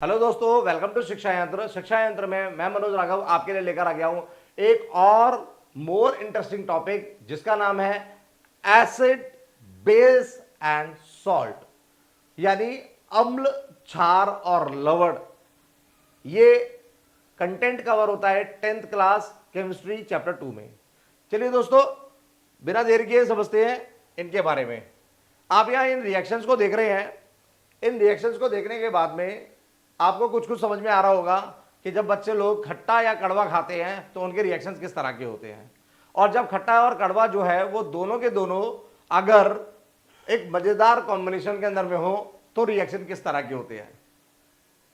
Hello दोस्तों, welcome to शिक्षा यंत्र। शिक्षा यंत्र में मैं मनोज राघव आपके लिए लेकर आ गया हूं एक और मोर इंटरेस्टिंग टॉपिक जिसका नाम है एसिड, बेस एंड सॉल्ट, यानी अम्ल, क्षार और लवण। ये कंटेंट कवर होता है 10th क्लास केमिस्ट्री चैप्टर 2 में। चलिए दोस्तों, बिना देर किए समझते हैं इनके बारे में। आप यहां इन रिएक्शंस को देख रहे हैं। इन रिएक्शंस को देखने के बाद में आपको कुछ कुछ समझ में आ रहा होगा कि जब बच्चे लोग खट्टा या कड़वा खाते हैं तो उनके रिएक्शंस किस तरह के होते हैं, और जब खट्टा और कड़वा जो है वो दोनों के दोनों अगर एक मजेदार कॉम्बिनेशन के अंदर में हो तो रिएक्शन किस तरह के होते हैं।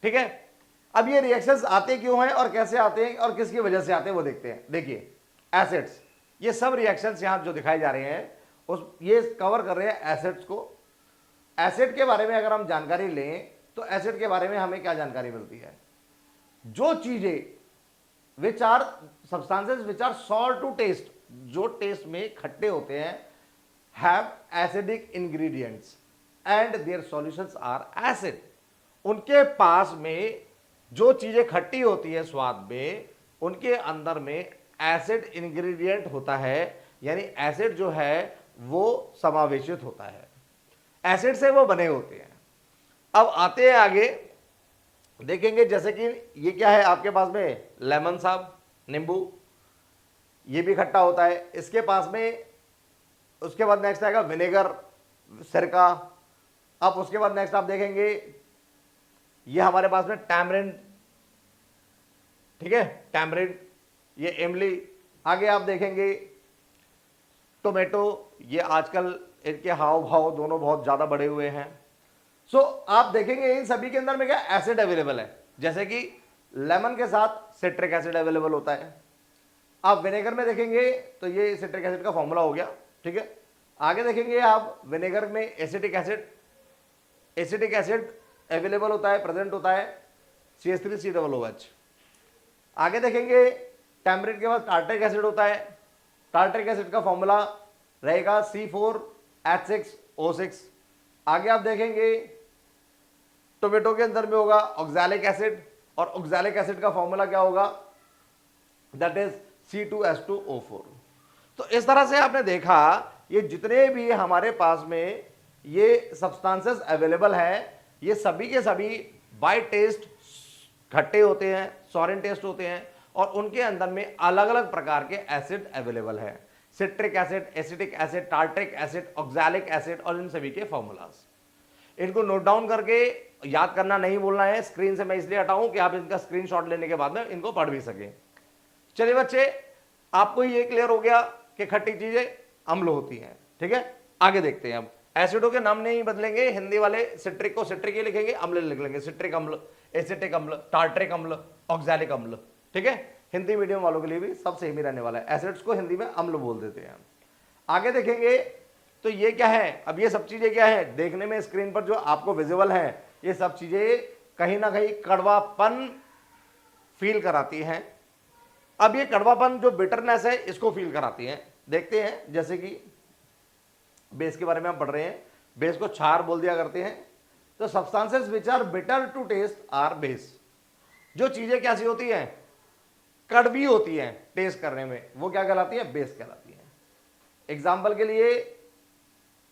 ठीक है, अब ये रिएक्शंस आते क्यों हैं और कैसे आते हैं और किसकी वजह से आते हैं वो देखते हैं। देखिए, एसिड्स, ये सब रिएक्शंस यहां जो दिखाई जा रहे हैं ये कवर कर रहे हैं एसिड्स को। एसिड के बारे में अगर हम जानकारी लें तो एसिड के बारे में हमें क्या जानकारी मिलती है? जो चीजें which are substances which are salt to taste, जो टेस्ट में खट्टे होते हैं, have acidic ingredients and their solutions are acid. उनके पास में जो चीजें खट्टी होती है स्वाद में, उनके अंदर में एसिड इंग्रेडिएंट होता है, यानी एसिड जो है वो समावेशित होता है, एसिड से वो बने होते हैं। अब आते हैं आगे, देखेंगे जैसे कि ये क्या है आपके पास में, लेमन साहब, नींबू, ये भी खट्टा होता है। इसके पास में उसके बाद नेक्स्ट आएगा विनेगर, सिरका। अब उसके बाद नेक्स्ट आप देखेंगे ये हमारे पास में टैमरिंड, ठीक है, टैमरिंड, ये इमली। आगे आप देखेंगे टोमेटो, ये आजकल इनके हाव भाव दोनों बहुत ज्यादा बढ़े हुए हैं। सो आप देखेंगे इन सभी के अंदर में क्या एसिड अवेलेबल है, जैसे कि लेमन के साथ सिट्रिक एसिड अवेलेबल होता है। आप विनेगर में देखेंगे तो ये सिट्रिक एसिड का फॉर्मूला हो गया, ठीक है। आगे देखेंगे आप विनेगर में एसिटिक एसिड अवेलेबल होता है, प्रेजेंट होता है, CH3COOH। आगे देखेंगे टैमरिंड के बाद टार्ट्रिक एसिड होता है। टार्ट्रिक एसिड का फॉर्मूला रहेगा C4H6O6। आगे आप देखेंगे टोमेटो के अंदर में होगा ऑक्सैलिक एसिड, और ऑक्सैलिक एसिड का फॉर्मूला क्या होगा, दैट इज C2H2O4। तो इस तरह से आपने देखा ये जितने भी हमारे पास में ये सब्सटेंसेस अवेलेबल है, ये सभी के सभी बाय टेस्ट खट्टे होते हैं, सॉरेन टेस्ट होते हैं, और उनके अंदर में अलग अलग प्रकार के एसिड अवेलेबल है, citric acid, acetic acid, tartaric acid, oxalic acid, और इन सभी के फॉर्मूलाज। इनको नोट डाउन करके याद करना नहीं बोलना है। स्क्रीन से मैं इसलिए हटाऊं कि आप इनका स्क्रीनशॉट लेने के बाद में इनको पढ़ भी सकें। चलिए बच्चे, आपको ये क्लियर हो गया कि खट्टी चीजें अम्ल होती हैं, ठीक है। आगे देखते हैं। अब एसिडों के नाम नहीं बदलेंगे, हिंदी वाले सिट्रिक को सिट्रिक ही लिखेंगे, अम्ल लिख लेंगे, सिट्रिक अम्ल, एसिटिक अम्ल, टार्ट्रिक अम्ल, ऑक्सैलिक अम्ल, ठीक है। हिंदी मीडियम वालों के लिए भी सब सेम ही रहने वाला है, एसिड्स को हिंदी में अम्ल बोल देते हैं। आगे देखेंगे तो ये क्या है, अब ये सब चीजें क्या है देखने में स्क्रीन पर जो आपको विजिबल है, ये सब चीजें कहीं ना कहीं कड़वापन फील कराती हैं। अब ये कड़वापन जो बिटरनेस है इसको फील कराती हैं। देखते हैं, जैसे कि बेस के बारे में हम पढ़ रहे हैं, बेस को क्षार बोल दिया करते हैं। तो substances which are bitter to taste are base. जो चीजें कैसी होती हैं, कड़वी होती हैं टेस्ट करने में, वो क्या कहलाती है, बेस कहलाती है। एग्जाम्पल के लिए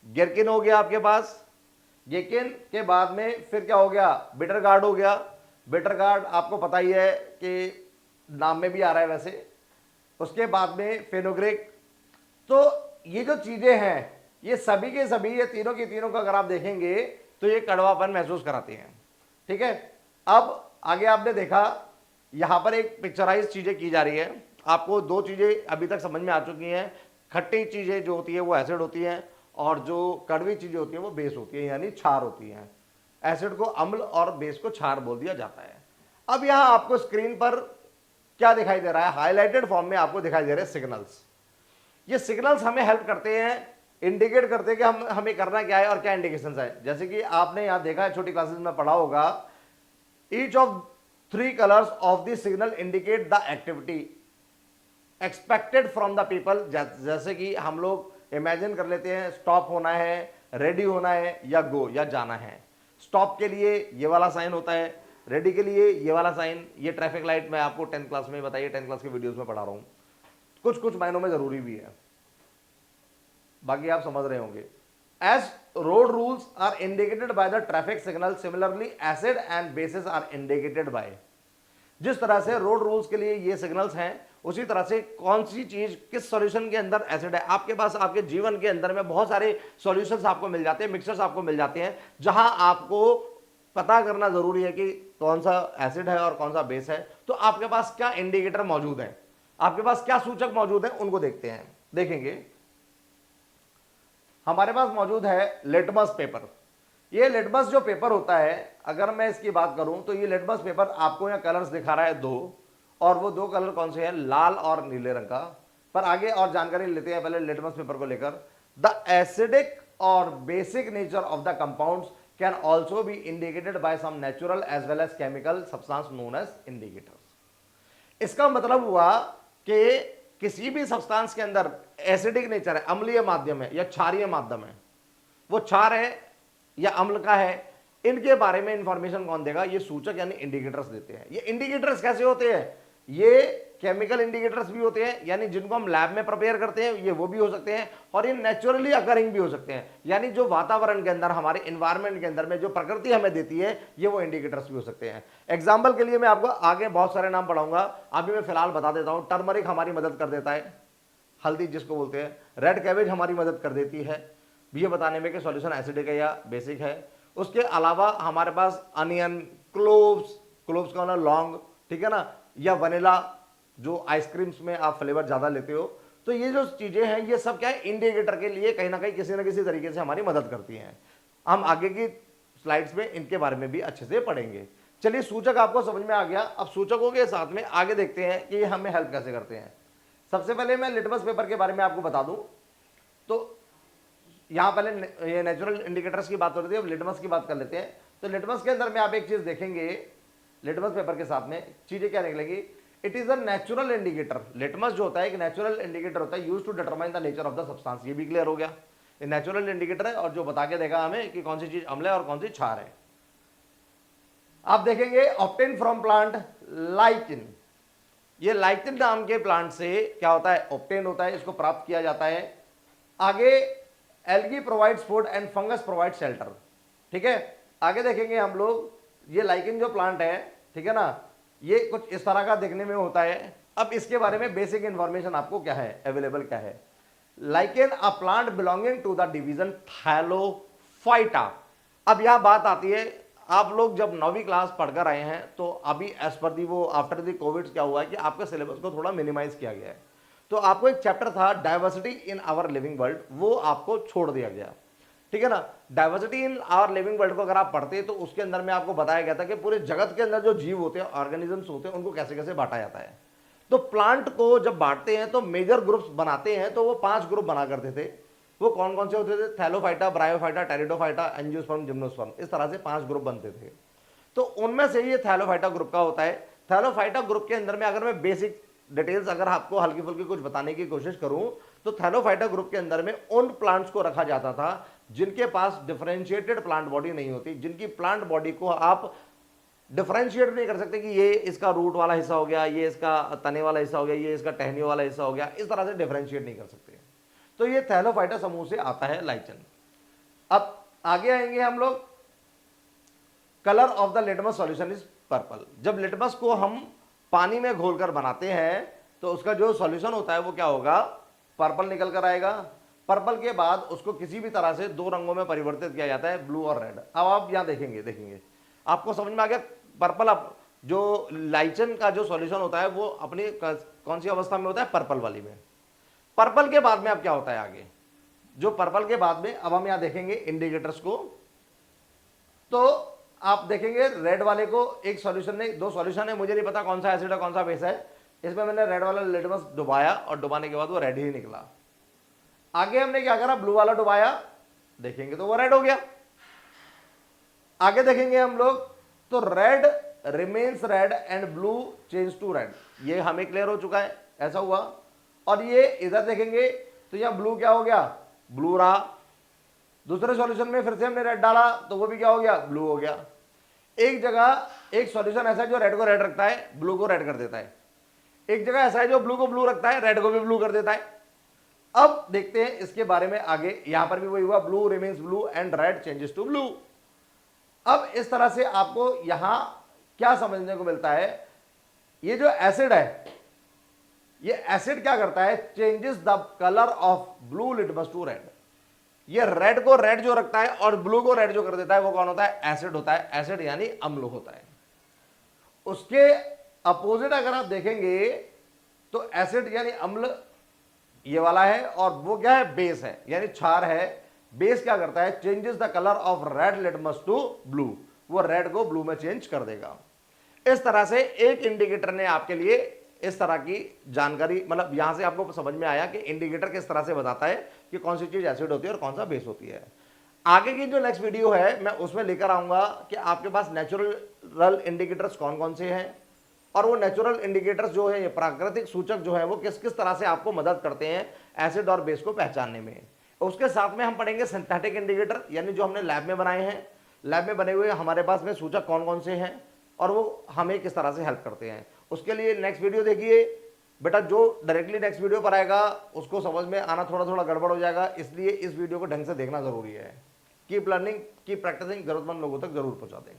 गिरकिन हो गया आपके पास, गिरकिन के बाद में फिर क्या हो गया, बिटर गार्ड हो गया। बिटर गार्ड आपको पता ही है कि नाम में भी आ रहा है वैसे। उसके बाद में फेनोग्रिक। तो ये जो चीजें हैं ये सभी के सभी, ये तीनों की तीनों को अगर आप देखेंगे तो ये कड़वापन महसूस कराती हैं, ठीक है। अब आगे आपने देखा यहां पर एक पिक्चराइज चीजें की जा रही है। आपको दो चीजें अभी तक समझ में आ चुकी हैं, खट्टी चीजें जो होती है वो एसिड होती हैं, और जो कड़वी चीजें होती हैं वो बेस होती है, यानी क्षार होती हैं। एसिड को अम्ल और बेस को क्षार बोल दिया जाता है। अब यहां आपको स्क्रीन पर क्या दिखाई दे रहा है, हाईलाइटेड फॉर्म में आपको दिखाई दे रहे हैं सिग्नल्स। ये सिग्नल्स हमें हेल्प करते हैं, इंडिकेट करते हैं कि हमें करना क्या है और क्या इंडिकेशंस है। जैसे कि आपने यहां देखा है, छोटी क्लासेस में पढ़ा होगा, each of 3 colours of the signal indicate the activity expected from the people. जैसे कि हम लोग इमेजिन कर लेते हैं स्टॉप होना है, रेडी होना है, या गो या जाना है। स्टॉप के लिए ये वाला साइन होता है, रेडी के लिए ये वाला साइन, ये ट्रैफिक लाइट मैं आपको 10th क्लास में बताइए, 10th क्लास के वीडियोस में पढ़ा रहा हूँ, कुछ कुछ मायनों में जरूरी भी है, बाकी आप समझ रहे होंगे। As road rules are indicated by the traffic signal, similarly acid and bases are indicated by. जिस तरह से रोड रूल्स के लिए ये सिग्नल्स हैं, उसी तरह से कौन सी चीज किस सॉल्यूशन के अंदर एसिड है। आपके पास आपके जीवन के अंदर में बहुत सारे सॉल्यूशंस आपको मिल जाते हैं, मिक्सचर्स आपको मिल जाते हैं, जहां आपको पता करना जरूरी है कि कौन सा एसिड है और कौन सा बेस है। तो आपके पास क्या इंडिकेटर मौजूद है, आपके पास क्या सूचक मौजूद है, उनको देखते हैं। देखेंगे हमारे पास मौजूद है लिटमस पेपर। ये लिटमस जो पेपर होता है, अगर मैं इसकी बात करूं तो ये लिटमस पेपर आपको यहाँ कलर्स दिखा रहा है दो, और वो दो कलर कौन से हैं, लाल और नीले रंग का। पर आगे और जानकारी लेते हैं पहले लिटमस पेपर को लेकर। द एसिडिक और basic nature of the compounds can also be indicated by some natural as well as chemical substance known as indicators. इसका मतलब हुआ कि किसी भी सब्सटेंस के अंदर एसिडिक नेचर है, अम्लीय माध्यम है या क्षारीय माध्यम है, वो क्षार है या अम्ल का है, इनके बारे में इंफॉर्मेशन कौन देगा, ये सूचक यानी इंडिकेटर्स देते हैं। ये इंडिकेटर्स कैसे होते हैं, ये केमिकल इंडिकेटर्स भी होते हैं, यानी जिनको हम लैब में प्रिपेयर करते हैं, ये वो भी हो सकते हैं, और ये नेचुरली अकरिंग भी हो सकते हैं, यानी जो वातावरण के अंदर हमारे इन्वायरमेंट के अंदर में जो प्रकृति हमें देती है, ये वो इंडिकेटर्स भी हो सकते हैं। एग्जाम्पल के लिए मैं आपको आगे बहुत सारे नाम पढ़ाऊंगा, अभी मैं फिलहाल बता देता हूं। टर्मरिक हमारी मदद कर देता है, हल्दी जिसको बोलते हैं। रेड कैबेज हमारी मदद कर देती है ये बताने में कि सॉल्यूशन एसिडिक है या बेसिक है। उसके अलावा हमारे पास अनियन, क्लोव्स, क्लोव्स का होना लौंग, ठीक है ना, या वनीला, जो आइसक्रीम्स में आप फ्लेवर ज्यादा लेते हो। तो ये जो चीजें हैं, ये सब क्या है, इंडिकेटर के लिए कहीं ना कहीं किसी ना किसी तरीके से हमारी मदद करती हैं। हम आगे की स्लाइड्स में इनके बारे में भी अच्छे से पढ़ेंगे। चलिए, सूचक आपको समझ में आ गया। अब सूचकों के साथ में आगे देखते हैं कि ये हमें हेल्प कैसे करते हैं। सबसे पहले मैं लिटमस पेपर के बारे में आपको बता दूं, तो यहां पहले ये नेचुरल इंडिकेटर्स की बात हो रही थी, अब लिटमस की बात कर लेते हैं। तो लिटमस के अंदर में आप एक चीज देखेंगे, लिटमस पेपर के साथ में चीजें क्या निकलेगी, it is a natural indicator. Litmus जो होता है एक नेचुरल इंडिकेटर होता है, used to determine the nature of the substance. ये भी क्लियर हो गया, ये नेचुरल इंडिकेटर है और जो बता के देगा हमें कि कौन सी चीज अम्ल है और कौन सी क्षार है। आप देखेंगे ऑब्टेन फ्रॉम प्लांट लाइचिन, ये लाइचिन नाम के प्लांट से क्या होता है, ऑब्टेन होता है, इसको प्राप्त किया जाता है। आगे algae provides food and fungus provide shelter, ठीक है। आगे देखेंगे हम लोग, ये लाइचिन जो प्लांट है, ठीक है ना, ये कुछ इस तरह का देखने में होता है। अब इसके बारे में बेसिक इंफॉर्मेशन आपको क्या है, अवेलेबल क्या है। Lichen a plant belonging to the division thallophyta. अब यह बात आती है, आप लोग जब 9वीं क्लास पढ़कर आए हैं, तो अभी एज पर दी वो आफ्टर दी कोविड क्या हुआ है कि आपके सिलेबस को थोड़ा मिनिमाइज किया गया है। तो आपको एक चैप्टर था diversity in our living world, वो आपको छोड़ दिया गया, ठीक है ना। Diversity in our living world को अगर आप पढ़ते हैं तो उसके अंदर में आपको बताया गया था कि पूरे जगत के अंदर जो जीव होते हैं, ऑर्गेनिजम्स होते हैं, उनको कैसे कैसे बांटा जाता है। तो प्लांट को जब बांटते हैं तो मेजर ग्रुप्स बनाते हैं, तो वो 5 ग्रुप बना करते थे। वो कौन कौन से होते थे, Thallophyta, bryophyta, pteridophyta, angiosperm, gymnosperm, इस तरह से 5 ग्रुप बनते थे। तो उनमें से ये थैलोफाइटा ग्रुप का होता है। थैलोफाइटा ग्रुप के अंदर में अगर मैं बेसिक डिटेल्स अगर आपको हल्की फुल्की कुछ बताने की कोशिश करूं, तो थैलोफाइटा ग्रुप के अंदर में उन प्लांट्स को रखा जाता था जिनके पास डिफरेंशिएटेड प्लांट बॉडी नहीं होती, जिनकी प्लांट बॉडी को आप डिफरेंशिएट नहीं कर सकते कि ये इसका रूट वाला हिस्सा हो गया, ये इसका तने वाला हिस्सा हो गया, ये इसका टहनी वाला हिस्सा हो गया, इस तरह से डिफरेंशिएट नहीं कर सकते। तो ये थैलोफाइटा समूह से आता है लाइचन। अब आगे आएंगे हम लोग, colour of the litmus solution is purple. जब लिटमस को हम पानी में घोलकर बनाते हैं तो उसका जो सॉल्यूशन होता है वो क्या होगा, पर्पल निकल कर आएगा। पर्पल के बाद उसको किसी भी तरह से 2 रंगों में परिवर्तित किया जाता है, ब्लू और रेड। अब आप यहां देखेंगे आपको समझ में आ गया पर्पल। अब जो लाइचन का जो सॉल्यूशन होता है वो अपनी कौन सी अवस्था में होता है, पर्पल वाली में। पर्पल के बाद में अब क्या होता है आगे, जो पर्पल के बाद में अब हम यहां देखेंगे इंडिकेटर्स को, तो आप देखेंगे रेड वाले को एक सॉल्यूशन नहीं, 2 सॉल्यूशन है, मुझे नहीं पता कौन सा एसिड है कौन सा बेस है। इसमें मैंने रेड वाला लिटमस डुबाया और डुबाने के बाद वो रेड ही निकला। आगे हमने क्या करा, ब्लू वाला डुबाया, देखेंगे तो वो रेड हो गया। आगे देखेंगे हम लोग तो red remains red and blue change to red, ये हमें क्लियर हो चुका है, ऐसा हुआ। और ये इधर देखेंगे तो यहां ब्लू क्या हो गया, ब्लू रहा। दूसरे सॉल्यूशन में फिर से हमने रेड डाला तो वो भी क्या हो गया, ब्लू हो गया। एक जगह एक सॉल्यूशन ऐसा है जो रेड को रेड रखता है, ब्लू को रेड कर देता है। एक जगह ऐसा है जो ब्लू को ब्लू रखता है, रेड को भी ब्लू कर देता है। अब देखते हैं इसके बारे में आगे। यहां पर भी वही हुआ, blue remains blue and red changes to blue. अब इस तरह से आपको यहां क्या समझने को मिलता है, ये जो एसिड है, ये एसिड क्या करता है, changes the colour of blue litmus to red. ये रेड को रेड जो रखता है और ब्लू को रेड जो कर देता है वो कौन होता है, एसिड होता है। एसिड यानी अम्ल होता है। उसके अपोजिट अगर आप देखेंगे तो एसिड यानी अम्ल ये वाला है, और वो क्या है, बेस है यानी क्षार है। बेस क्या करता है, changes the colour of red litmus to blue, वो रेड को ब्लू में चेंज कर देगा। इस तरह से एक इंडिकेटर ने आपके लिए इस तरह की जानकारी, मतलब यहां से आपको समझ में आया कि इंडिकेटर किस तरह से बताता है कि कौन सी चीज एसिड होती है और कौन सा बेस होती है। आगे की जो नेक्स्ट वीडियो है मैं उसमें लेकर आऊंगा कि आपके पास नेचुरल इंडिकेटर्स कौन कौन से हैं, और वो नेचुरल इंडिकेटर्स जो है, ये प्राकृतिक सूचक जो है, वो किस किस तरह से आपको मदद करते हैं एसिड और बेस को पहचानने में। उसके साथ में हम पढ़ेंगे सिंथेटिक इंडिकेटर, यानी जो हमने लैब में बनाए हैं। लैब में बने हुए हमारे पास में सूचक कौन कौन से हैं और वो हमें किस तरह से हेल्प करते हैं। उसके लिए नेक्स्ट वीडियो देखिए बेटा। जो डायरेक्टली नेक्स्ट वीडियो पर आएगा उसको समझ में आना थोड़ा थोड़ा गड़बड़ हो जाएगा, इसलिए इस वीडियो को ढंग से देखना जरूरी है। कीप लर्निंग, कीप प्रैक्टिसिंग, जरूरतमंद लोगों तक जरूर पहुंचा दें।